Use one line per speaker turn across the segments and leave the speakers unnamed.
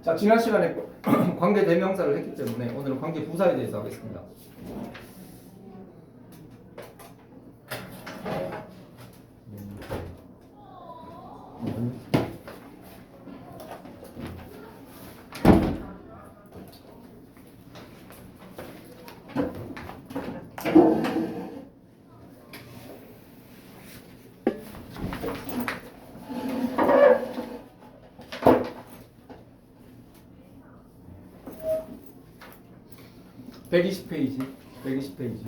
자, 지난 시간에 관계 대명사를 했기 때문에 오늘은 관계 부사에 대해서 하겠습니다. (120 페이지) 120 페이지.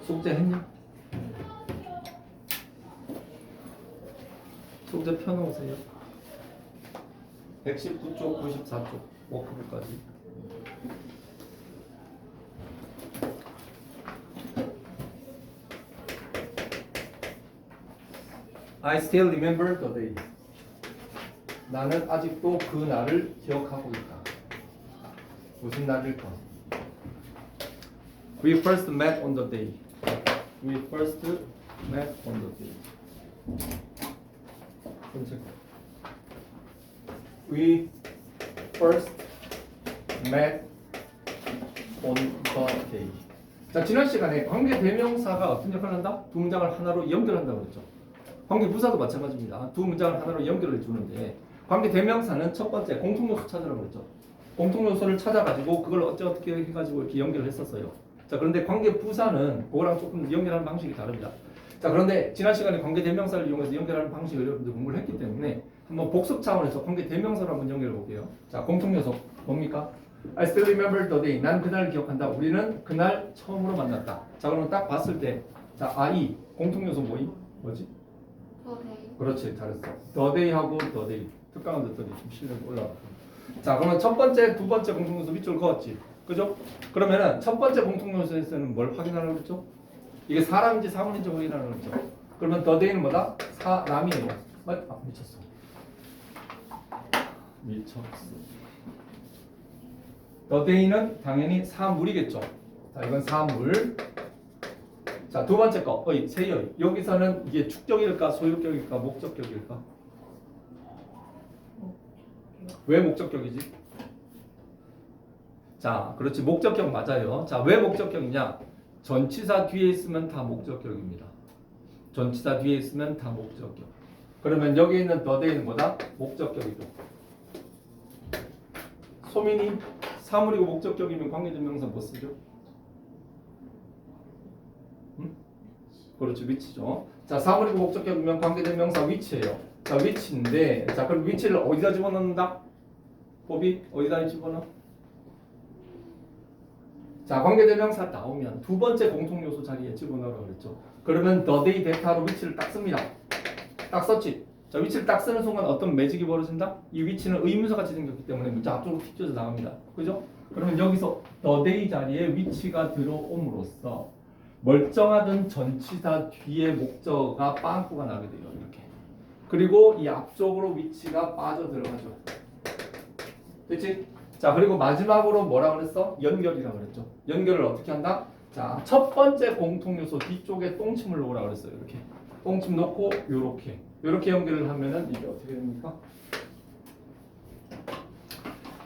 숙제 했냐? 숙제 펴놓으세요. 119쪽, 94쪽 워크북까지. I still remember the day. 나는 아직도 그 날을 기억하고 있다. 무슨 날일까? We first met on the day. We first met on the day. We first met on the day. 자, 지난 시간에 관계 대명사가 어떤 역할을 한다? 두 문장을 하나로 연결한다고 그랬죠. 관계 부사도 마찬가지입니다. 두 문장을 하나로 연결해 주는데 관계 대명사는 첫 번째 공통 요소 찾으라고 그랬죠. 공통 요소를 찾아가지고 그걸 어떻게 해가지고 이렇게 연결을 했었어요. 자, 그런데 관계 부사는 그거랑 조금 연결하는 방식이 다릅니다. 자, 그런데 지난 시간에 관계 대명사를 이용해서 연결하는 방식을 여러분들 공부를 했기 때문에 한번 복습 차원에서 관계 대명사를 한번 연결해 볼게요. 자, 공통 요소 뭡니까? I still remember the day. 난 그날을 기억한다. 우리는 그날 처음으로 만났다. 자, 그러면 딱 봤을 때, 자, I 공통 요소 뭐지? 그렇지, 잘했어. The day하고 the day. 특강을 듣더니 좀 실력이 올라왔고. 자, 그러면 첫 번째, 두 번째 공통 요소 밑줄 그었지. 그죠? 그러면은 첫 번째 공통 요소에서는 뭘 확인하라고 그랬죠? 이게 사람인지 사물인지 확인하라고 그랬죠? 그러면 the day는 뭐다? 사람이에요. 미쳤어. the day는 당연히 사물이겠죠. 자, 이건 사물. 자, 두 번째 거, 세의. 여기서는 이게 축격일까, 소유격일까, 목적격일까? 왜 목적격이지? 자, 그렇지. 목적격 맞아요. 자, 왜 목적격이냐? 전치사 뒤에 있으면 다 목적격입니다. 전치사 뒤에 있으면 다 목적격. 그러면 여기 있는 the day는 뭐다? 목적격이고. 소민이 사물이고 목적격이면 관계대명사 뭐 쓰죠? 응? 그렇죠. 위치죠. 자, 사물이고 목적격이면 관계대명사 위치예요. 자, 위치인데, 자, 그럼 위치를 어디다 집어넣는다? 법이 어디다 집어넣어? 자, 관계대명사 나오면 두 번째 공통요소 자리에 집어넣으라고 그랬죠. 그러면 the day 데이터로 위치를 딱 씁니다. 딱 썼지. 자, 위치를 딱 쓰는 순간 어떤 매직이 벌어진다? 이 위치는 의문사 같이 생겼기 때문에 문자 앞쪽으로 튀어져 나갑니다. 그죠? 그러면 여기서 the day 자리에 위치가 들어옴으로써 멀쩡하던 전치사 뒤에 목적어가 빵꾸가 나게 돼요. 이렇게. 그리고 이 앞쪽으로 위치가 빠져 들어가죠. 됐지? 자, 그리고 마지막으로 뭐라 그랬어? 연결이라고 그랬죠. 연결을 어떻게 한다? 자, 첫 번째 공통 요소 뒤쪽에 똥침을 놓으라 그랬어요. 이렇게. 똥침 놓고 요렇게 연결을 하면은 이게 어떻게 됩니까?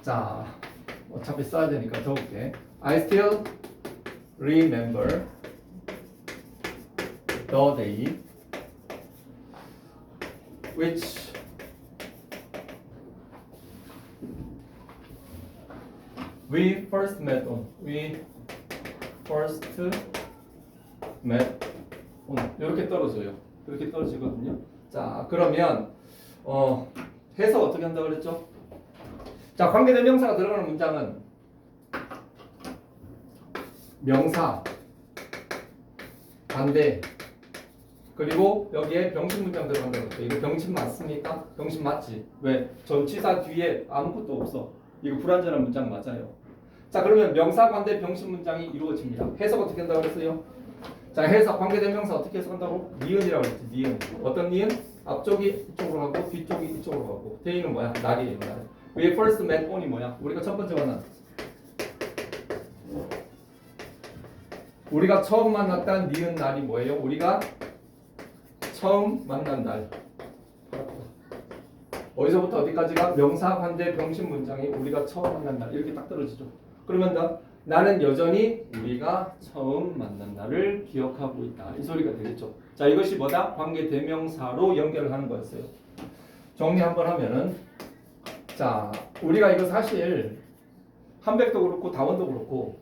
자, 어차피 써야 되니까 적을게. I still remember the day which we first met on. 이렇게 떨어져요. 이렇게 떨어지거든요. 자, 그러면 해석 어떻게 한다고 그랬죠? 자, 관계대명사가 들어가는 문장은 명사, 반대, 그리고 여기에 병신 문장 들어간다고 그랬죠. 이거 병신 맞습니까? 병신 맞지? 왜? 전치사 뒤에 아무것도 없어. 이거 불완전한 문장 맞아요. 자, 그러면 명사 관대 병신 문장이 이루어집니다. 해석 어떻게 한다고 했어요? 자, 해석 관계대명사 어떻게 해석한다고? 니은이라고 했지. 니은. 어떤 니은? 앞쪽이 이쪽으로 가고 뒤쪽이 이쪽으로 가고. 대인은 뭐야? 날이에요. 날. We first met on이 뭐야? 우리가 첫 번째 만났. 우리가 처음 만났다는 니은 날이 뭐예요? 우리가 처음 만난 날. 어디서부터 어디까지가 명사 관대 병신 문장이 우리가 처음 만난 날 이렇게 딱 떨어지죠. 그러면 나는 여전히 우리가 처음 만난 날을 기억하고 있다. 이 소리가 되겠죠. 자, 이것이 뭐다? 관계 대명사로 연결을 하는 거였어요. 정리 한번 하면은 자, 우리가 이거 사실 한백도 그렇고 다원도 그렇고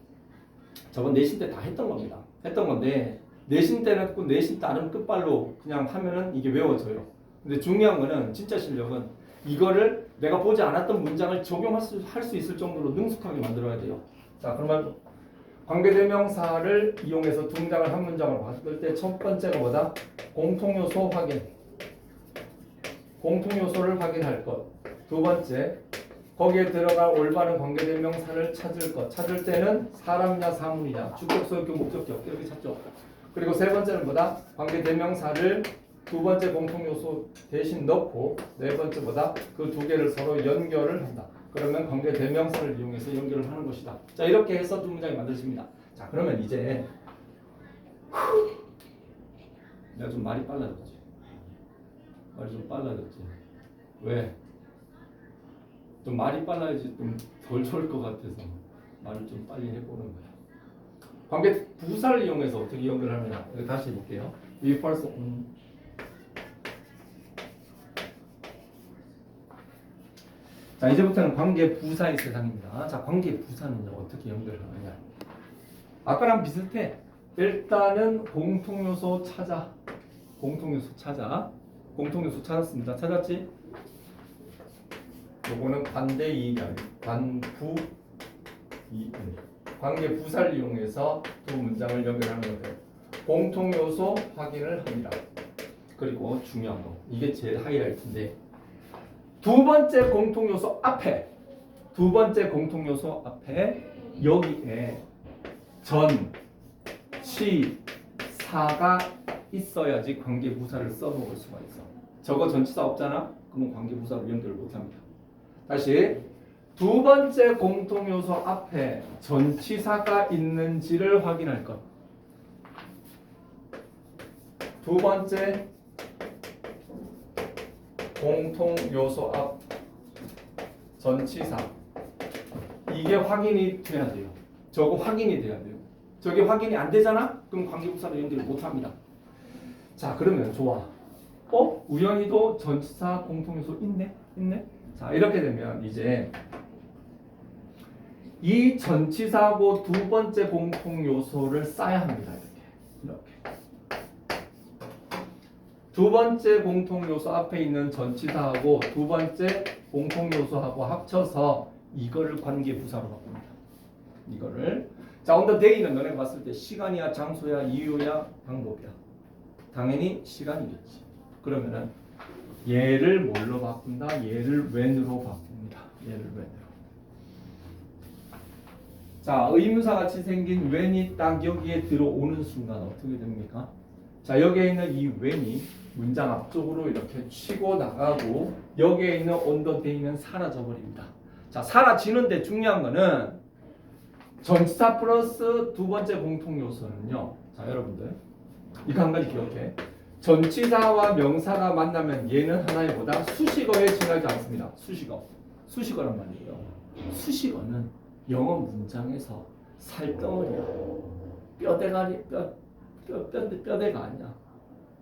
저번 내신 때 다 했던 겁니다. 했던 건데 내신 때는 꼭 내신 따른 끝발로 그냥 하면은 이게 외워져요. 근데 중요한 거는 진짜 실력은 이거를 내가 보지 않았던 문장을 적용할 수 있을 정도로 능숙하게 만들어야 돼요. 자, 그러면 관계대명사를 이용해서 두 문장을 한 문장으로 바꿀 때 첫 번째가 뭐다? 공통요소 확인. 공통요소를 확인할 것. 두 번째, 거기에 들어갈 올바른 관계대명사를 찾을 것. 찾을 때는 사람이냐 사물이냐, 주격, 소유격, 목적격 이렇게 찾죠. 그리고 세 번째는 뭐다? 관계대명사를 두 번째 공통요소 대신 넣고 네 번째보다 그 두 개를 서로 연결을 한다. 그러면 관계대명사를 이용해서 연결을 하는 것이다. 자, 이렇게 해서 두 문장이 만들어집니다. 자, 그러면 이제 내가 좀 말이 빨라졌지. 말이 좀 빨라졌지. 왜? 좀 말이 빨라야지 좀 덜 좋을 것 같아서 말을 좀 빨리 해보는 거야. 관계 부사를 이용해서 어떻게 연결하느냐. 다시 해볼게요. We first 자, 이제부터는 관계 부사의 세상입니다. 자, 관계 부사는요 어떻게 연결하느냐. 아까랑 비슷해. 일단은 공통요소 찾아. 공통요소 찾아. 공통요소 찾았습니다. 찾았지? 요거는 관대 이익, 관부 이익. 관계 부사를 이용해서 두 문장을 연결하는 거예요. 공통요소 확인을 합니다. 그리고 중요한 거, 이게 제일 하이라이트인데 두 번째 공통요소 앞에 여기에 전, 치, 사가 있어야지 관계부사를 써먹을 수가 있어. 저거 전치사 없잖아? 그러면 관계부사로 연결을 못합니다. 다시 두 번째 공통요소 앞에 전치사가 있는지를 확인할 것. 두 번째 공통요소 앞 전치사 이게 확인이 돼야 돼요. 저거 확인이 돼야 돼요. 저게 확인이 안 되잖아? 그럼 관계부사로 연결을 못합니다. 자, 그러면 좋아. 우연히도 전치사 공통요소 있네? 자, 이렇게 되면 이제 이 전치사하고 두 번째 공통요소를 쌓아야 합니다. 이렇게. 두 번째 공통요소 앞에 있는 전치사하고 두 번째 공통요소하고 합쳐서 이거를 관계부사로 바꿉니다. 이거를. 자, on the day는 너네가 봤을 때 시간이야, 장소야, 이유야, 방법이야. 당연히 시간이겠지. 그러면은 얘를 뭘로 바꾼다? 얘를 when으로 바꿉니다. 얘를 when으로. 자, 의문사 같이 생긴 when이 딱 여기에 들어오는 순간 어떻게 됩니까? 자, 여기에 있는 이 when이 문장 앞쪽으로 이렇게 치고 나가고 여기에 있는 on the day는 사라져 버립니다. 자, 사라지는데 중요한 거는 전치사 플러스 두 번째 공통 요소는요. 자, 여러분들 이거 한 가지 기억해. 전치사와 명사가 만나면 얘는 하나의 보다 수식어에 지나지 않습니다. 수식어란 말이에요. 수식어는 영어 문장에서 살덩어리야. 뼈대가 아니야.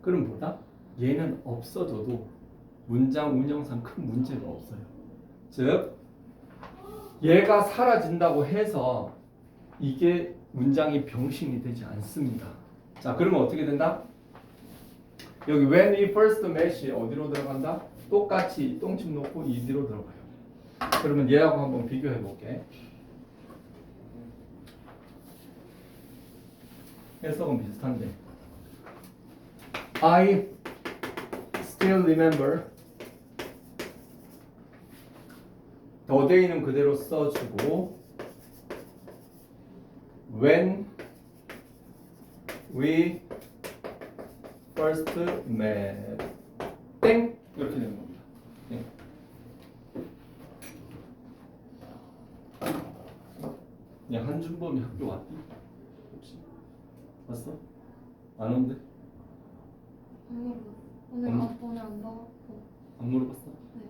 그럼 보다 얘는 없어져도 문장 운영상 큰 문제가 없어요. 즉 얘가 사라진다고 해서 이게 문장이 병신이 되지 않습니다. 자, 그러면 어떻게 된다? 여기 when we first met이 어디로 들어간다? 똑같이 똥집 놓고 이디로 들어가요. 그러면 얘하고 한번 비교해 볼게. 해석은 비슷한데 I still remember the day는 그대로 써주고 when we first met 땡 이렇게 되는 겁니다. 네. 야, 한준범이 학교 왔니? 혹시 왔어? 안 온대?
오늘 안 나왔고.
안 물어봤어?
네.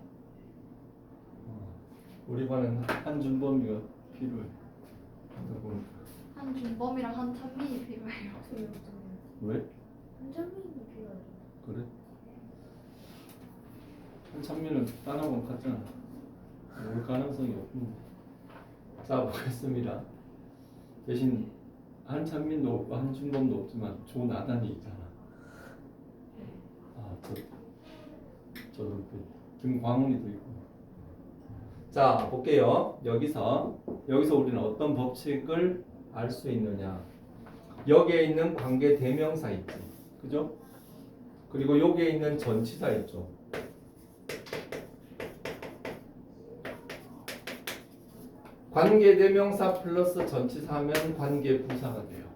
우리 반은 한준범이가 필요해.
한준범이랑 한찬민이 필요해요.
왜?
한찬민이 필요해요.
그래? 한찬민은 딴 학원 갔잖아. 올 가능성이 없고. 자, 보겠습니다. 대신 한찬민도 없고 한준범도 없지만 조나단이 있잖아. 저도 김광훈이도 있고. 자, 볼게요. 여기서 우리는 어떤 법칙을 알 수 있느냐? 여기에 있는 관계 대명사 있지, 그죠? 그리고 여기에 있는 전치사 있죠. 관계 대명사 플러스 전치사 하면 관계 부사가 돼요.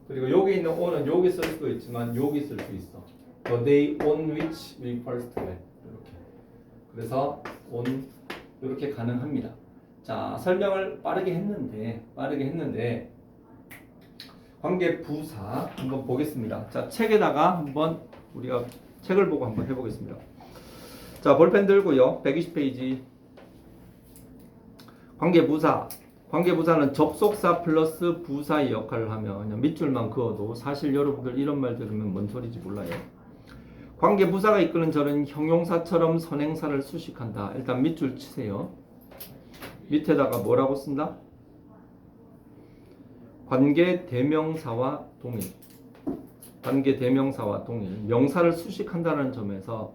그리고 여기 있는 on은 여기 쓸 수도 있지만 여기 쓸 수 있어. The day on which we first met. 이렇게. 그래서 on 이렇게 가능합니다. 자, 설명을 빠르게 했는데 관계 부사 한번 보겠습니다. 자, 책에다가 한번 우리가 책을 보고 한번 해보겠습니다. 자, 볼펜 들고요. 120페이지. 관계부사는 접속사 플러스 부사의 역할을 하며 그냥 밑줄만 그어도 사실 여러분들 이런 말 들으면 뭔 소리인지 몰라요. 관계부사가 이끄는 절은 형용사처럼 선행사를 수식한다. 일단 밑줄 치세요. 밑에다가 뭐라고 쓴다? 관계대명사와 동일. 명사를 수식한다는 점에서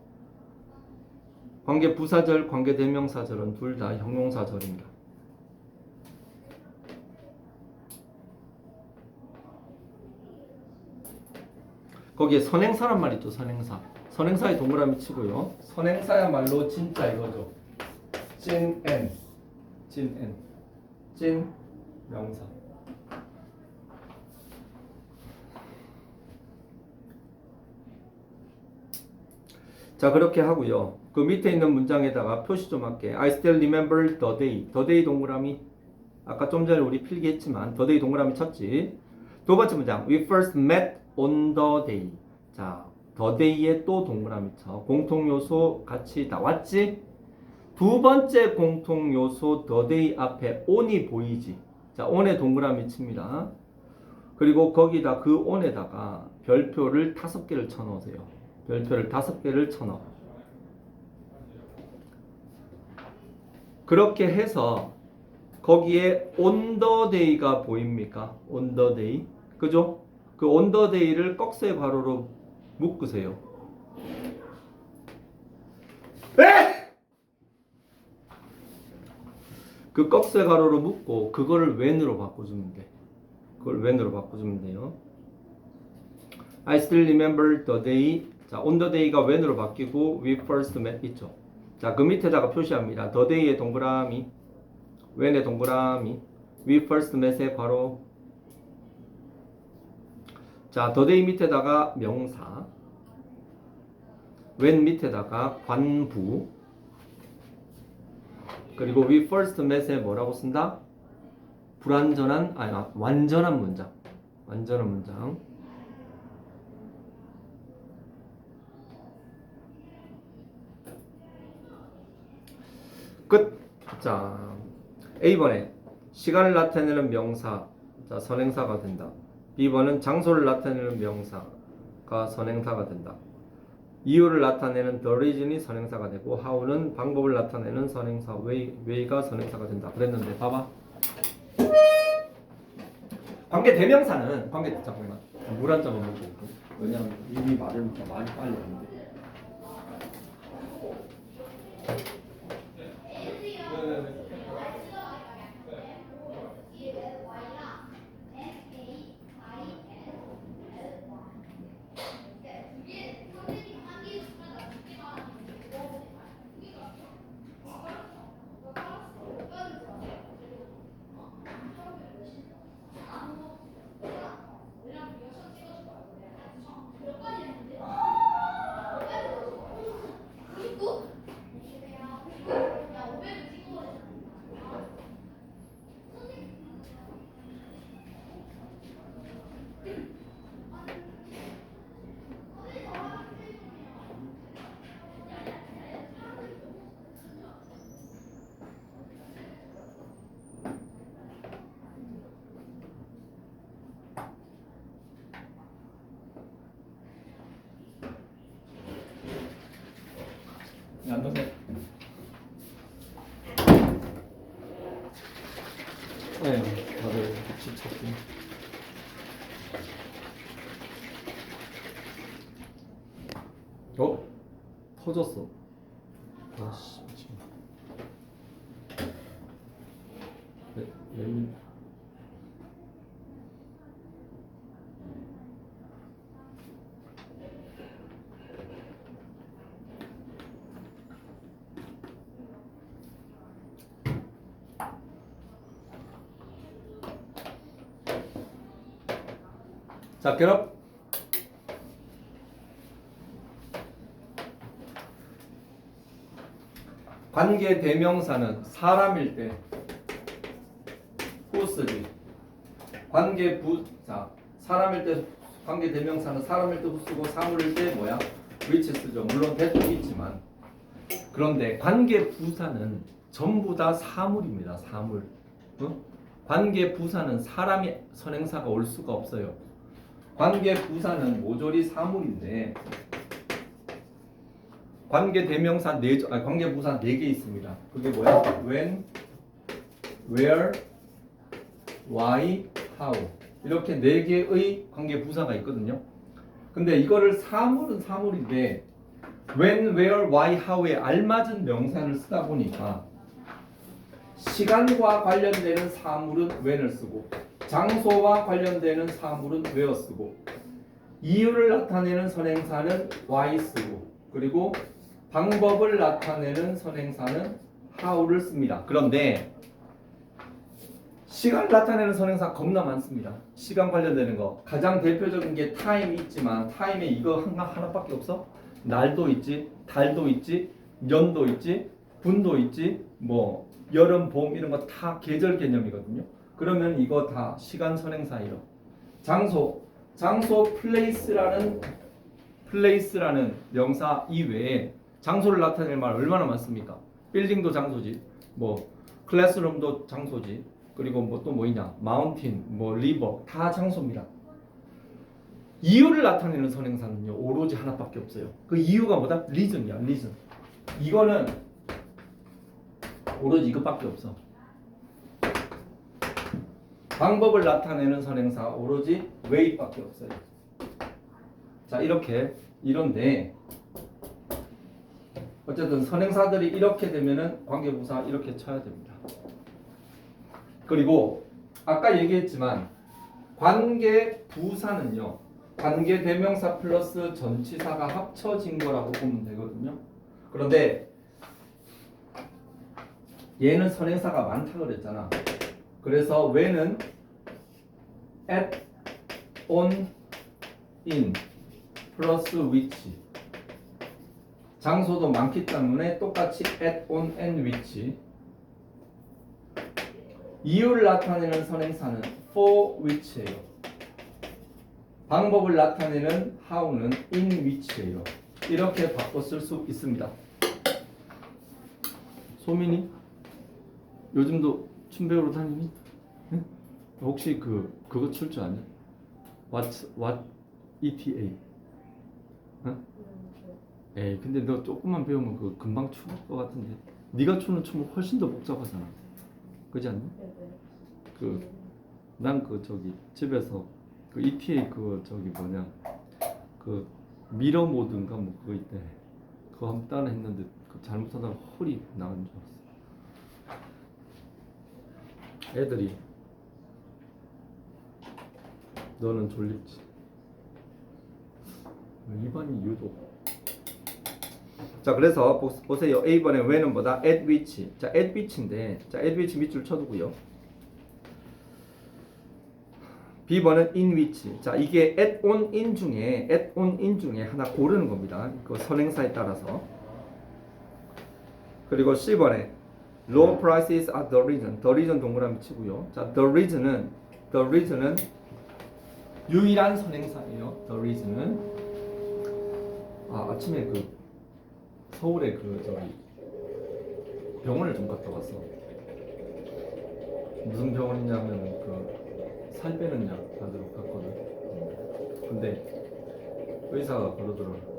관계부사절, 관계대명사절은 둘 다 형용사절입니다. 거기에 선행사란 말 있죠. 선행사의 동그라미 치고요. 선행사야말로 진짜 이거죠. 찐 명사. 자, 그렇게 하고요. 그 밑에 있는 문장에다가 표시 좀 할게. I still remember the day. the day 동그라미. 아까 좀 전에 우리 필기했지만 the day 동그라미 쳤지. 두 번째 문장. We first met on the day. 자, the day에 또 동그라미 쳐. 공통 요소 같이 나왔지? 두 번째 공통 요소 the day 앞에 on이 보이지? 자, on에 동그라미 칩니다. 그리고 거기다 그 on에다가 별표를 5개를 쳐 넣으세요. 별표를 5개를 쳐 넣어. 그렇게 해서 거기에 on the day가 보입니까? on the day. 그죠? 그 on the day를 꺽쇠 괄호로 묶으세요. 그 꺽쇠 괄호로 묶고 그거를 when으로 바꿔주면 돼. 돼요. I still remember the day. 자, on the day가 when으로 바뀌고 we first met 있죠. 자, 그 밑에다가 표시합니다. the day의 동그라미, when의 동그라미, we first met의 괄호. 자, the day 밑에다가 명사, when 밑에다가 관부, 그리고 we first met에 뭐라고 쓴다? 완전한 문장. 끝. 자, A번에 시간을 나타내는 명사, 자, 선행사가 된다. B번은 장소를 나타내는 명사가 선행사가 된다. 이유를 나타내는 the reason이 선행사가 되고 how는 방법을 나타내는 선행사 way가 선행사가 된다. 그랬는데 봐봐. 관계 대명사는 잠깐만 물 한 잔만 먹고 올게. 왜냐면 이미 말을 많이 빨리 했는데. 안 넣으세요. 네, 다들 같이 찾기. 터졌어. 아씨, 미친. 네, 네. 자, 결합. 관계 대명사는 사람일 때 who 쓰지. 관계 부사 사람일 때 관계 대명사는 사람일 때 who 쓰고 사물일 때 뭐야? which 쓰죠. 물론 that도 있지만 그런데 관계 부사는 전부 다 사물입니다. 사물. 관계 부사는 사람이 선행사가 올 수가 없어요. 관계 부사는 모조리 사물인데 관계 대명사 관계 부사 4개 있습니다. 그게 뭐야? when, where, why, how 이렇게 4개의 관계 부사가 있거든요. 근데 이거를 사물은 사물인데 when, where, why, how에 알맞은 명사를 쓰다 보니까 시간과 관련되는 사물은 when을 쓰고 장소와 관련되는 사물은 where 쓰고 이유를 나타내는 선행사는 why 쓰고 그리고 방법을 나타내는 선행사는 how를 씁니다. 그런데 시간을 나타내는 선행사 겁나 많습니다. 시간 관련되는 거 가장 대표적인 게 time 있지만 time에 이거 하나밖에 없어? 날도 있지, 달도 있지, 년도 있지, 분도 있지, 뭐 여름, 봄 이런 거 다 계절 개념이거든요. 그러면 이거 다 시간 선행사예요. 장소 place라는 명사 이외에 장소를 나타낼 말 얼마나 많습니까? 빌딩도 장소지, 뭐 클래스룸도 장소지, 그리고 뭐 또 뭐 있냐, 마운틴, 뭐 리버 다 장소입니다. 이유를 나타내는 선행사는요 오로지 하나밖에 없어요. 그 이유가 뭐다? reason이야, reason. 이거는 오로지 이것밖에 없어. 방법을 나타내는 선행사 오로지 way밖에 없어요. 자 이런데 어쨌든 선행사들이 이렇게 되면은 관계부사 이렇게 쳐야 됩니다. 그리고 아까 얘기했지만 관계부사는요 관계대명사 플러스 전치사가 합쳐진 거라고 보면 되거든요. 그런데 얘는 선행사가 많다 그랬잖아. 그래서 when은 at, on, in 플러스 which 장소도 많기 때문에 똑같이 at, on, and which 이유를 나타내는 선행사는 for which예요. 방법을 나타내는 how는 in which예요. 이렇게 바꿔 쓸 수 있습니다. 소민이 요즘도 춤 배우러 다니니? 응? 혹시 그거 출 줄 아냐? What ETA? 응? 에이 근데 너 조금만 배우면 그 금방 추울 것 같은데 네가 추는 춤은 훨씬 더 복잡하잖아. 그렇지 않니? 난 저기 집에서 그 ETA 그 미러 모드인가 뭐 그거 있대. 그거 한번 따라 했는데 잘못하다가 홀이 나간 줄 알았어. 애들이 너는 졸립지. 입안이 유독. 자 그래서 보세요. A번에 when은 뭐다? at which. 자 at which인데 자 at which 밑줄 쳐두고요. B번은 in which. 자 이게 at on in 중에 하나 고르는 겁니다. 그 선행사에 따라서. 그리고 C번에 low prices are the reason 동그라미 치고요. 자 the reason은 유일한 선행사예요. the reason은 아침에 서울에 저기 병원을 좀 갔다 왔어. 무슨 병원이냐면 살 빼는 약 받으러 갔거든. 근데 의사가 그러더라고.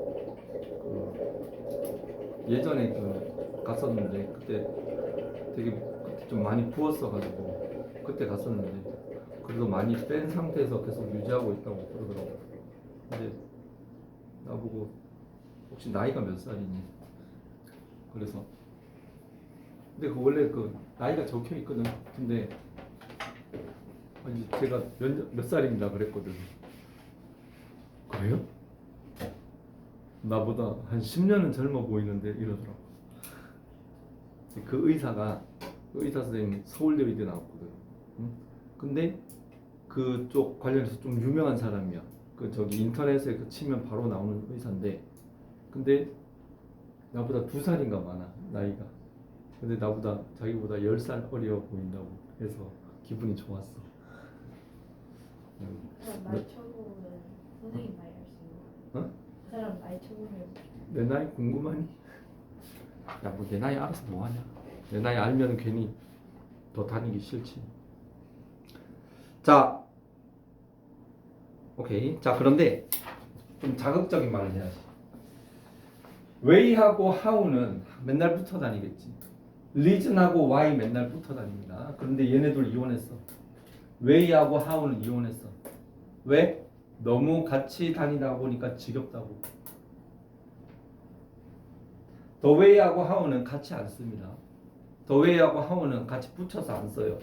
예전에 갔었는데 그때 좀 많이 부었어가지고 그때 갔었는데 그래도 많이 뺀 상태에서 계속 유지하고 있다고 그러더라고. 근데 나보고 혹시 나이가 몇 살이니? 그래서 근데 원래 나이가 적혀 있거든. 근데 아니 제가 몇 살입니다 그랬거든. 그래요? 나보다 한 10년은 젊어 보이는데 이러더라고. 그 의사 선생님이 서울대의대 나왔거든. 응? 근데 그쪽 관련해서 좀 유명한 사람이야. 저기 인터넷에 치면 바로 나오는 의사인데, 근데 나보다 2살인가 많아 나이가. 근데 자기보다 10살 어려 보인다고 해서 기분이 좋았어.
그럼 나이 쳐보면 선생님 나이 알 수 있는 거야?
어?
그 사람 나이 쳐보면
내 나이 궁금하니? 야, 뭐 내 나이 알아서 뭐하냐? 내 나이 알면 괜히 더 다니기 싫지. 자, 오케이. 자, 그런데 좀 자극적인 말을 해야지. way하고 how는 맨날 붙어 다니겠지. reason하고 why 맨날 붙어 다닙니다. 그런데 얘네들 이혼했어. way하고 how는 이혼했어. 왜? 너무 같이 다니다 보니까 지겹다고. the way하고 how는 같이 안 씁니다. the way하고 how는 같이 붙여서 안 써요.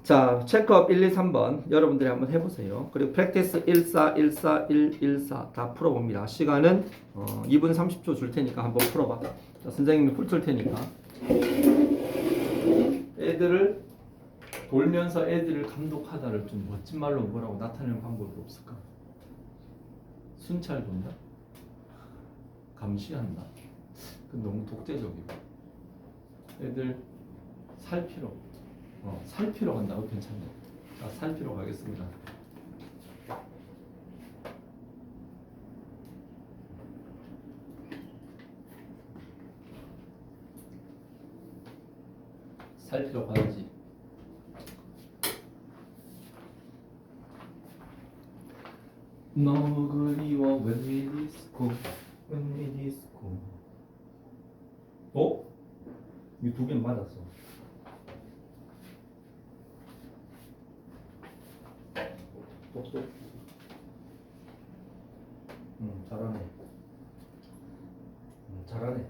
자, 체크업 1, 2, 3번 여러분들이 한번 해보세요. 그리고 프랙티스 14, 14, 114 다 풀어봅니다. 시간은 2분 30초 줄 테니까 한번 풀어봐. 자, 선생님이 풀 테니까 애들을 돌면서 애들을 감독하다를 좀 멋진 말로 뭐라고 나타내는 방법이 없을까? 순찰 본다? 감시한다? 그 너무 독재적이고 애들 살피러 간다고 괜찮네. 자, 살피러 가겠습니다. 살피러 가야지. 너무 그리워 when we disco, when we disco. 어? 이 두 개는 맞았어. 똑똑. 잘하네. 잘하네.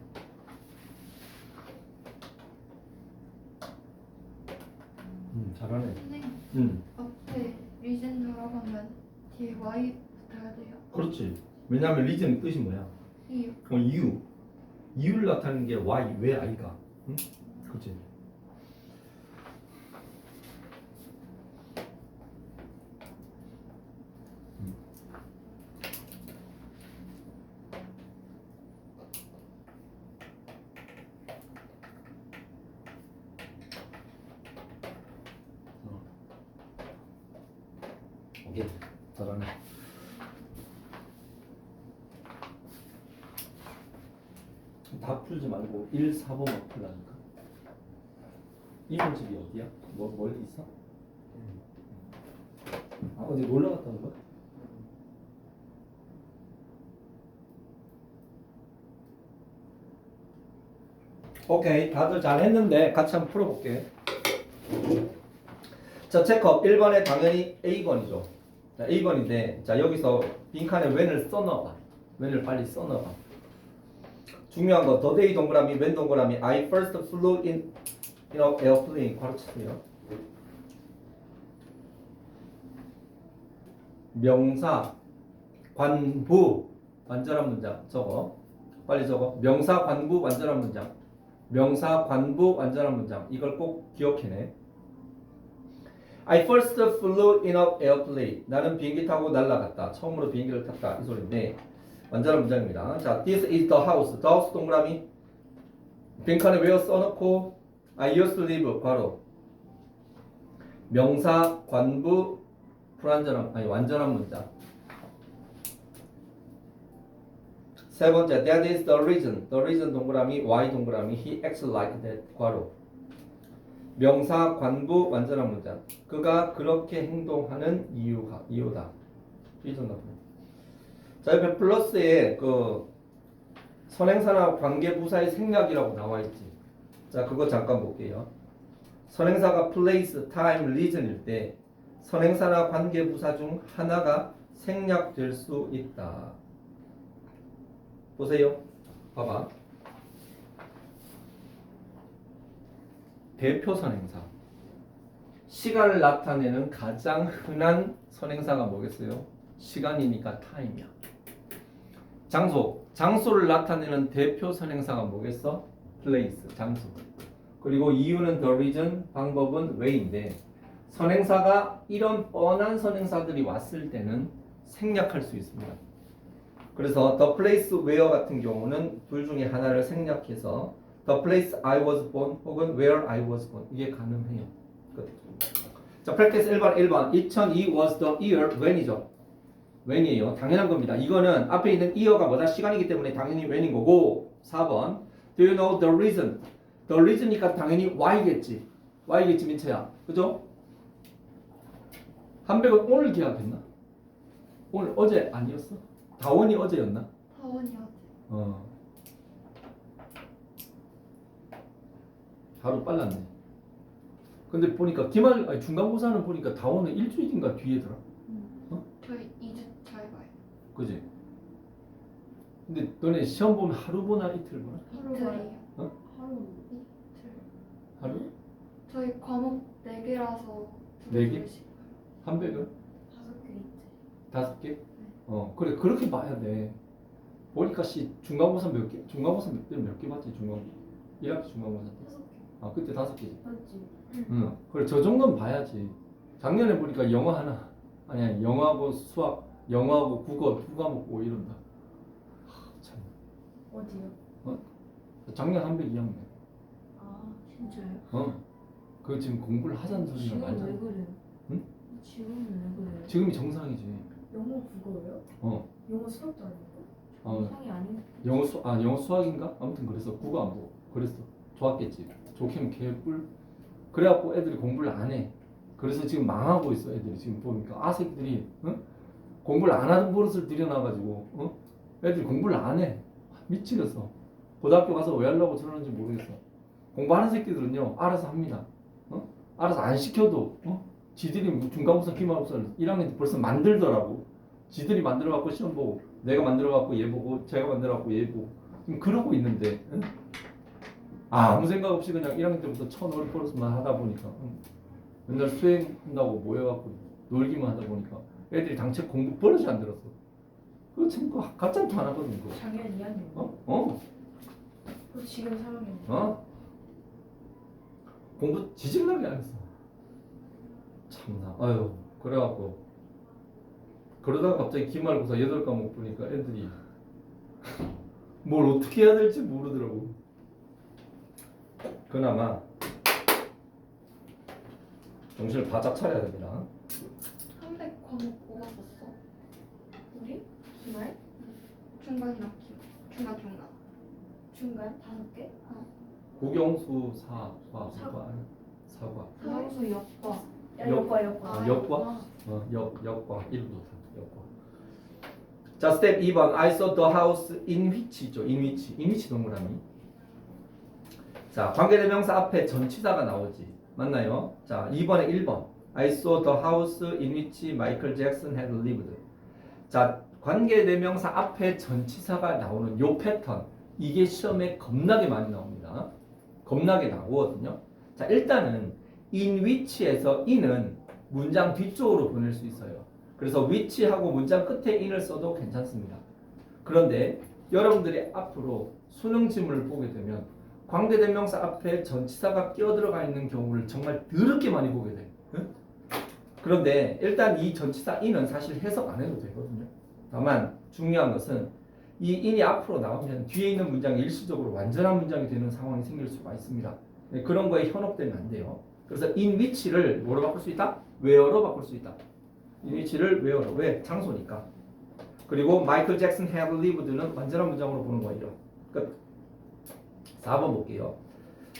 잘하네.
선생님 앞에 리젠 들어가면 뒤에 Y 붙어야 돼요.
그렇지. 왜냐하면 리즌 뜻이 뭐야?
이유.
이유. 이유를 나타내는 게 why, 왜 I가. 응? 그렇지. 오케이. 잘하네. 다 풀지 말고 1, 4번만 풀라니까. 이번 집이 어디야? 멀리 있어? 아, 어디 놀러 갔다 온 거야? 오케이. 다들 잘 했는데 같이 한번 풀어볼게. 자, 체크업 1번에 당연히 A번이죠. 자, A번인데, 자, 여기서 빈칸에 when을 써넣어봐. when을 빨리 써넣어봐. 중요한 거, the day 동그라미, when 동그라미, I first flew in an airplane. 가로치세요. 명사, 관부, 완전한 문장. 적어. 빨리 적어. 명사, 관부, 완전한 문장. 명사, 관부, 완전한 문장. 이걸 꼭 기억해내. I first flew in an airplane. 나는 비행기 타고 날아갔다. 처음으로 비행기를 탔다. 이 소리인데 완전한 문장입니다. 자, this is the house. The house 동그라미. 빈칸에 where 써놓고 I used to live. 괄호. 명사, 관부, 완전한 문장. 세 번째, that is the reason. The reason 동그라미, why 동그라미, he acts like that. 괄호. 명사, 관부, 완전한 문장. 그가 그렇게 행동하는 이유다. reason. 자, 옆에 플러스에 그 선행사나 관계부사의 생략이라고 나와 있지. 자, 그거 잠깐 볼게요. 선행사가 place, time, reason일 때 선행사나 관계부사 중 하나가 생략될 수 있다. 보세요. 봐봐. 대표 선행사. 시간을 나타내는 가장 흔한 선행사가 뭐겠어요? 시간이니까 time이야. 장소. 장소를 나타내는 대표 선행사가 뭐겠어? place, 장소. 그리고 이유는 the reason, 방법은 way인데 선행사가 이런 뻔한 선행사들이 왔을 때는 생략할 수 있습니다. 그래서 the place where 같은 경우는 둘 중에 하나를 생략해서 the place I was born 혹은 where I was born 이게 가능해요. 끝. 자, practice 1번 2002 was the year when이죠. when이에요. 당연한 겁니다. 이거는 앞에 있는 year가 뭐다? 시간이기 때문에 당연히 when인 거고 4번 do you know the reason? the reason이니까 당연히 why겠지. why겠지 민채야. 그죠? 한백은 오늘 계약했나? 오늘 어제 아니었어? 다원이 어제였나?
다원이 어제.
하루 빨랐네. 근데 보니까 기말 아니 중간고사는 보니까 다원은 일주일인가 뒤에더라.
저희 2주 잘 봐요.
그지? 근데 너네 시험 보면 하루 보나 이틀 보나?
이틀이에요.
하루
이틀.
하루?
저희 과목 4개라서
네 개? 한백은?
5개 이틀.
5개? 그래 그렇게 봐야 돼. 보니까 중간고사 몇 개? 중간고사 몇 개 봤지 중간고사? 1학기 중간고사 때?
5개.
아 그때 5개지.
맞지?
응. 그래 저 정도는 봐야지. 작년에 보니까 영어 하나 아니야 영어하고 수학, 영어하고 국어 두 과목 뭐 이런다. 참.
어디요?
작년 한백 2학년.
아 진짜요?
그 지금 공부를 하자는 소리가
지금
많잖아.
왜 그래요?
응?
지금은 왜 그래요?
지금이 정상이지.
영어 국어예요? 영어 수업도 아니고? 정상이 아닌.
영어 수학인가? 아무튼 그래서 국어 안 보고 그랬어. 좋았겠지. 좋게는 개뿔. 그래갖고 애들이 공부를 안 해. 그래서 지금 망하고 있어. 애들이 지금 보니까 새끼들이 공부를 안 하던 버릇을 들여놔가지고 애들이 공부를 안 해. 미치겠어. 고등학교 가서 왜 하려고 저러는지 모르겠어. 공부하는 새끼들은요 알아서 합니다. 알아서 안 시켜도 지들이 중간고사 기말고사를 1학년 때 벌써 만들더라고. 지들이 만들어갖고 시험 보고 내가 만들어갖고 얘 보고 제가 만들어갖고 얘 보고 지금 그러고 있는데 아무 생각 없이 그냥 1학년 때부터 천오를 버릇만 하다 보니까 맨날 수행한다고 모여갖고 놀기만 하다 보니까 애들이 당최 공부 버릇이 안 들었어. 그거 참 가짜도 안 하거든 그거.
작년 2학년. 그리고 지금 3학년.
공부 지질나게 안 했어. 참나. 아유 그래갖고 그러다가 갑자기 기말고사 8과목 보니까 애들이 뭘 어떻게 해야 될지 모르더라고. 그나마 정신을 바짝 차려야 됩니다.
300 과목 뽑았었어.
우리? 주말?
중간이랑 중간.
중간? 5개?
국영수 사과.
사과 역과.
역과? 역과 1도 역과. 자 스텝 2번 I saw the house in which죠. in which 동그라미. 자 관계대명사 앞에 전치사가 나오지. 맞나요? 자 2번에 1번 I saw the house in which Michael Jackson had lived. 자 관계대명사 앞에 전치사가 나오는 요 패턴 이게 시험에 겁나게 많이 나옵니다. 겁나게 나오거든요. 자 일단은 in which에서 in은 문장 뒤쪽으로 보낼 수 있어요. 그래서 which하고 문장 끝에 in을 써도 괜찮습니다. 그런데 여러분들이 앞으로 수능 지문을 보게 되면 관계대명사 앞에 전치사가 끼어들어가 있는 경우를 정말 더럽게 많이 보게 돼. 그런데 일단 이 전치사 in은 사실 해석 안 해도 되거든요. 다만 중요한 것은 이 in이 앞으로 나오면 뒤에 있는 문장이 일시적으로 완전한 문장이 되는 상황이 생길 수가 있습니다. 그런 거에 현혹되면 안 돼요. 그래서 in which를 뭐로 바꿀 수 있다? where로 바꿀 수 있다. in which를 where로. 왜? 장소니까. 그리고 마이클 잭슨 had lived는 완전한 문장으로 보는 거예요. 끝. 4번 볼게요.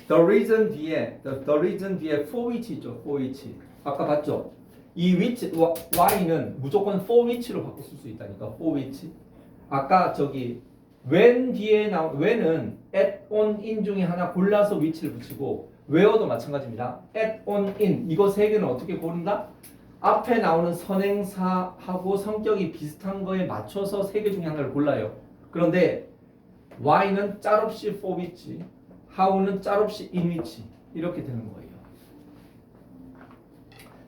The reason 뒤에 for which 있죠. for which. 아까 봤죠? 이 which, y는 무조건 for which로 바꿀 수 있다니까. for which. 아까 저기 when 뒤에 나온 when은 at, on, in 중에 하나 골라서 위치를 붙이고 where도 마찬가지입니다. at, on, in 이거 세 개는 어떻게 고른다? 앞에 나오는 선행사하고 성격이 비슷한 거에 맞춰서 세 개 중에 하나를 골라요. 그런데 why는 짤없이 for 위치, how는 짤없이 in 위치 이렇게 되는 거예요.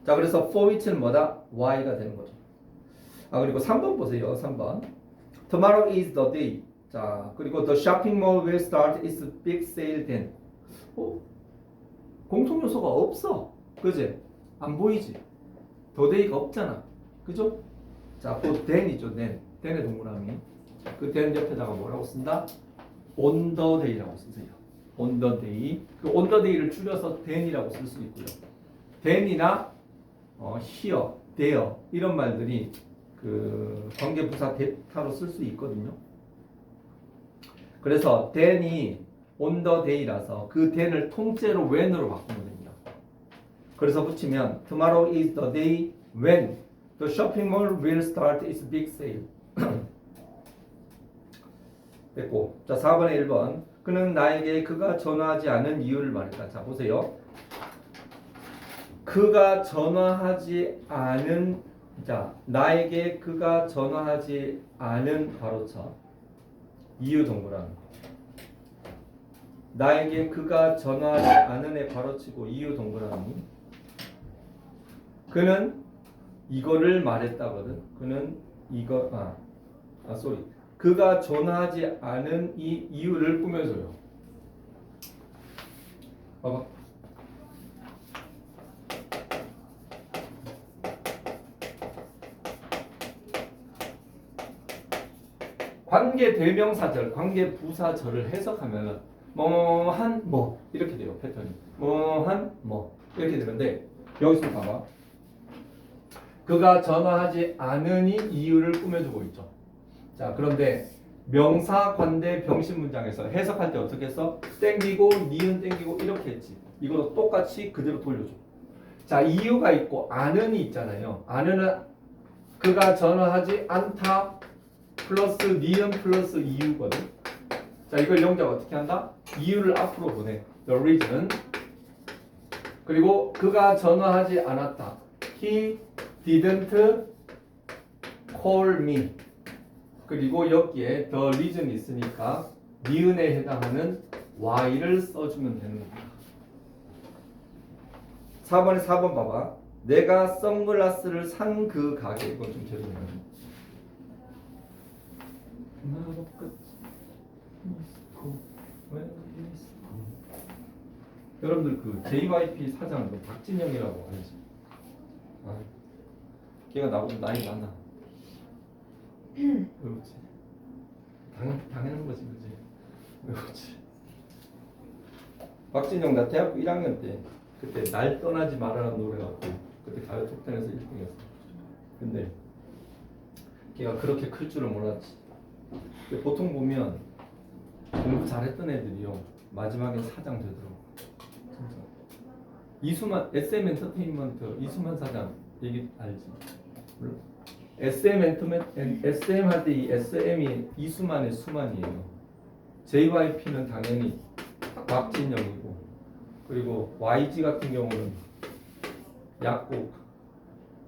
자, 그래서 for 위치는 뭐다? why가 되는 거죠. 아, 그리고 3번 보세요. 3번. Tomorrow is the day. 자, 그리고 the shopping mall will start its big sale then. 공통 요소가 없어. 그지? 안 보이지? the day가 없잖아. 그죠? 자, 그 then이죠. then의 동그라미. 그 then 옆에다가 뭐라고 쓴다? on the day라고 쓰세요. on the day. 그 on the day를 줄여서 then이라고 쓸 수 있고요. then이나 here, there 이런 말들이 그 관계부사 대타로 쓸 수 있거든요. 그래서 then이 on the day라서 그 then을 통째로 when으로 바꾸면 됩니다. 그래서 붙이면 tomorrow is the day when the shopping mall will start its big sale. 됐고, 자 4번에 1번. 그는 나에게 그가 전화하지 않은 이유를 말했다. 자 보세요. 그가 전화하지 않은, 자 나에게 그가 전화하지 않은 괄호쳐 이유 동그라미. 나에게 그가 전화하지 않은 애 괄호치고 이유 동그라미. 그는 이거를 말했다거든. 그는 이거 쏘리. 그가 전화하지 않은 이 이유를 꾸며줘요. 봐봐. 관계 대명사절, 관계 부사절을 해석하면 뭐한 뭐 이렇게 돼요. 패턴이 뭐한 뭐 이렇게 되는데 여기서 봐봐. 그가 전화하지 않으니 이유를 꾸며주고 있죠. 자, 그런데 명사 관대 병신 문장에서 해석할 때 어떻게 했어? 땡기고 니은 땡기고 이렇게 했지. 이것도 똑같이 그대로 돌려줘. 자, 이유가 있고 않으니 있잖아요. 않으는 그가 전화하지 않다 플러스 니은 플러스 이유거든. 자, 이걸 영작 어떻게 한다? 이유를 앞으로 보내. The reason. 그리고 그가 전화하지 않았다. He didn't call me. 그리고 여기에 the reason 있으니까 니은에 해당하는 why를 써주면 되는 겁니다. 4번에 4번 봐봐. 내가 선글라스를 산 그 가게. 이건 좀 죄송해요. 여러분들 그 JYP 사장 그 박진영이라고 알지? 걔가 나보다 나이 많아. 그렇지. 당연한 거지, 그지? 그렇지. 박진영 나 대학교 1학년 때 그때 날 떠나지 말아라는 노래 갖고 그때 가요 톱텐에서 1등이었어. 근데 걔가 그렇게 클 줄은 몰랐지. 근데 보통 보면 공부 잘했던 애들이요 마지막에 사장 되더라고. 진짜. 이수만 SM 엔터테인먼트 이수만 사장 얘기 알지? 물론. SM 할 때 이 SM이 이수만의 수만이에요. JYP는 당연히 박진영이고, 그리고 YG 같은 경우는 약국,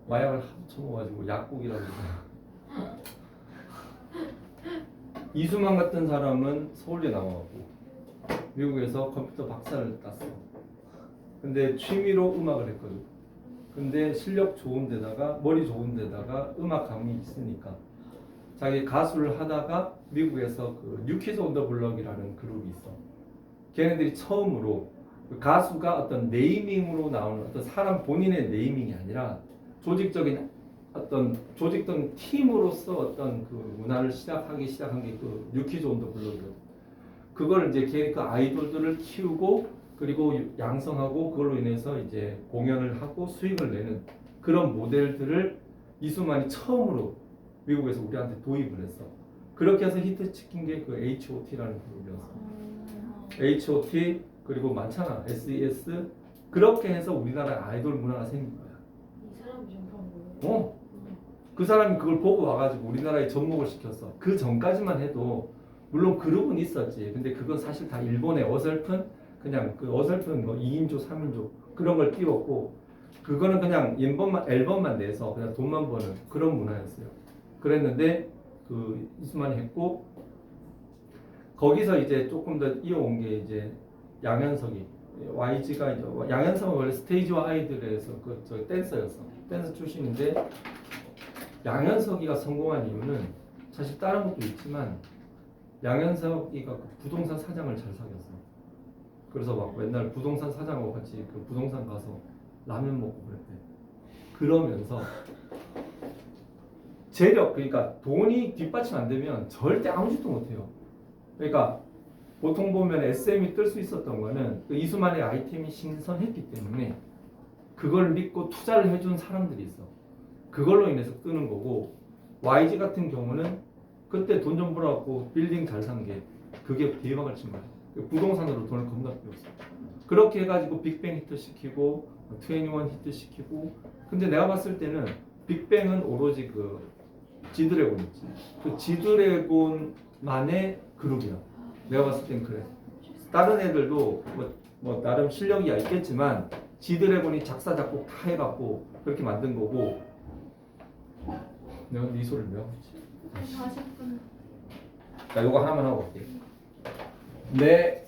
마약을 하도 쳐먹어가지고 약국이라고 해서. 이수만 같은 사람은 서울대 나와갖고 미국에서 컴퓨터 박사를 땄어. 근데 취미로 음악을 했거든. 근데 실력 좋은 데다가 머리 좋은 데다가 음악 감이 있으니까 자기 가수를 하다가 미국에서 그 뉴키즈 온 더 블럭이라는 그룹이 있어. 걔네들이 처음으로 그 가수가 어떤 네이밍으로 나오는 어떤 사람 본인의 네이밍이 아니라 조직적인 팀으로서 어떤 그 문화를 시작한 게 그 뉴키즈 온 더 블럭이거든. 그걸 이제 걔네 그 아이돌들을 키우고 그리고 양성하고 그걸로 인해서 이제 공연을 하고 수익을 내는 그런 모델들을 이수만이 처음으로 미국에서 우리한테 도입을 했어. 그렇게 해서 히트시킨 게 그 H.O.T라는 그룹이었어. H.O.T 그리고 많잖아. S.E.S 그렇게 해서 우리나라 아이돌 문화가 생긴 거야.
이 사람이 좀 그런 거예요?
그 사람이 그걸 보고 와가지고 우리나라에 접목을 시켰어. 그 전까지만 해도 물론 그룹은 있었지. 근데 그건 사실 다 일본의 어설픈 그냥 그 어설픈 뭐 2인조, 3인조 그런 걸 띄웠고 그거는 그냥 앨범만 내서 그냥 돈만 버는 그런 문화였어요. 그랬는데 그 이수만이 했고 거기서 이제 조금 더 이어온 게 이제 양현석이 YG가 이제 양현석은 원래 스테이지와 아이들에서 그 저 댄서였어. 댄서 출신인데 양현석이가 성공한 이유는 사실 다른 것도 있지만 양현석이가 그 부동산 사장을 잘 사귀었어. 그래서 막 맨날 부동산 사장하고 같이 그 부동산 가서 라면 먹고 그랬대. 그러면서 재력 그러니까 돈이 뒷받침 안 되면 절대 아무 짓도 못 해요. 그러니까 보통 보면 SM이 뜰 수 있었던 거는 그 이수만의 아이템이 신선했기 때문에 그걸 믿고 투자를 해준 사람들이 있어. 그걸로 인해서 뜨는 거고 YG 같은 경우는 그때 돈 좀 벌어갖고 빌딩 잘 산 게 그게 대박을 친 거야. 부동산으로 돈을 겁나 빼었어. 그렇게 해가지고 빅뱅 히트 시키고 21 히트 시키고 근데 내가 봤을 때는 빅뱅은 오로지 그 지드래곤 있지. 그 지드래곤만의 그룹이야. 내가 봤을 땐 그래. 다른 애들도 뭐 나름 실력이 있겠지만 지드래곤이 작사 작곡 다 해갖고 그렇게 만든 거고 내가 네 소리를 왜 하고 있지?
40분.
자 요거 하나만 하고 올게. 내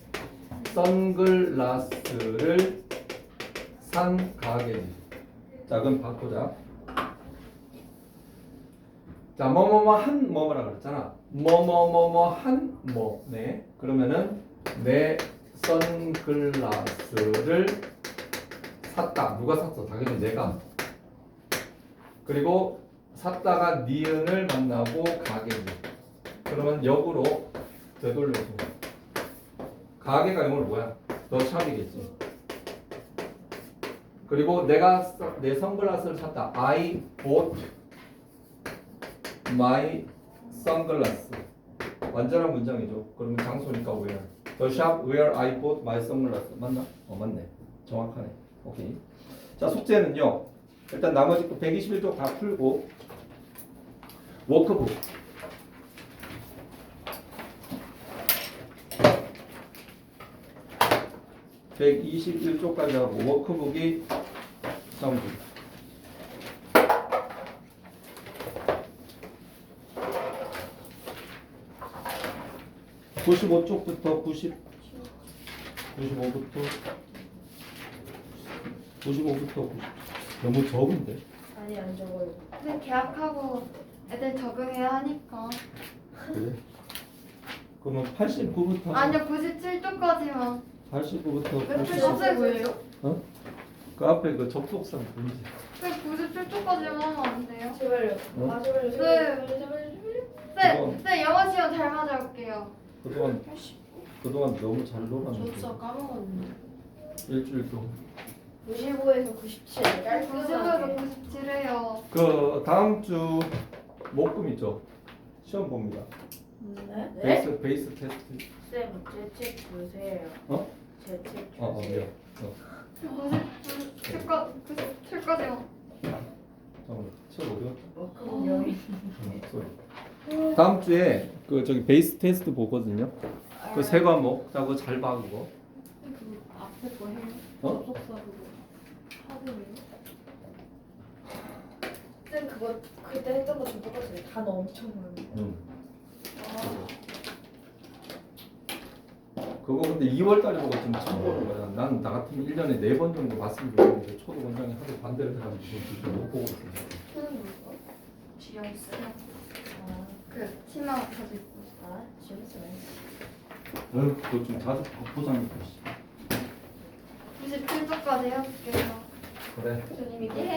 선글라스를 산 가게지. 자 그럼 바꾸자. 자 뭐뭐뭐 한 뭐뭐라 그랬잖아. 뭐뭐뭐뭐 한 뭐네. 그러면은 내 선글라스를 샀다. 누가 샀어? 당연히 내가. 그리고 샀다가 니은을 만나고 가게지. 그러면 역으로 되돌려서 가게가 영어로 뭐야? 너 샵이겠지. 그리고 내가 내 선글라스를 샀다. I bought my sunglass. 완전한 문장이죠. 그러면 장소니까 where. The shop where I bought my sunglass. 맞나? 맞네. 정확하네. 오케이. 자 숙제는요. 일단 나머지 거 121쪽 다 풀고 워크북. (121쪽까지) 하고 워크북이 전부 95쪽부터 95부터 90 너무 적은데?
아니 안 적어요.
근데 계약하고 애들 적응해야 하니까.
그래? 그러면 89부터
아니요 97쪽까지만.
89부터
왜
90
수업생 뭐예요?
그 앞에 그 접속사 보이지?
왜 97쪽까지만 하면 안 돼요?
제발요.
어?
아 제발요.
네.
제발요.
네 영어 시험 잘 맞아올게요.
그동안 너무 잘
저
놀았는데
진짜 까먹었는데.
일주일 동안
95에서 97.
90에서 97이에요.
그 다음 주 목금 있죠? 시험 봅니다.
네?
베이스 테스트.
쌤, 제 책 주세요.
어?
제 책 주세요.
미안.
97까지만.
잠깐만. 시험 어디 갔다?
그럼 여기.
소리. 다음 주에 그 저기 베이스 테스트 보거든요. 그 세 과목 자고 잘 봐 그거.
그 앞에 거 해요?
어?
접속사 그거 하고 해요? 쌤 그거 그때 했던 거 좀 똑같아요. 단어 엄청 많아요.
응.
아,
그거 근데 2월 달에 보고 지금 처음 보는 거야. 난 나 같으면 1년에 4번 정도 봤으면 좋겠는데 초도 원장이 하도 반대를 해가지고 지금 못 보고 있어.
쓰는 거요? 지영 쌤.
그 치마 가지고 있고.
지영 쌤.
그거 좀 자주 보자니까.
97쪽까지 해볼게요.
그래.
교수님이
예.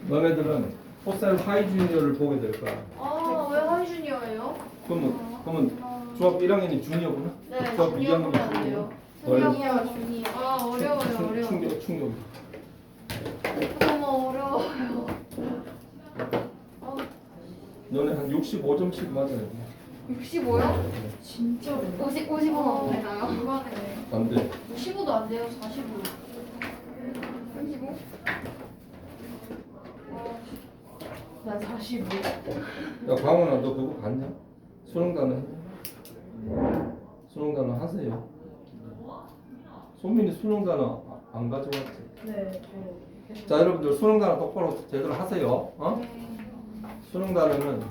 너네들은 포셀 하이 주니어를 보게 될 거야.
아, 왜 하이주니어예요?
그러면 중학교 1학년이 주니어구나?
네,
중학교
주니어
2학년이
보면 안 돼요.
어려워.
주니어. 아, 어려워요, 어려워.
충격.
너무 어려워요.
너네 한 65점씩 맞아야 돼.
65요?
진짜 어려워.
55만 되나요?
이거는
안 돼.
15도 안 돼요, 45.
45?
난 45.
야 광훈아 너 그거 봤냐? 수능 단어 했냐? 수능 단어 하세요. 소민이 수능 단어 안 가져왔지?
네.
자 여러분들 수능 단어 똑바로 제대로 하세요. 어?
네.
수능 단어는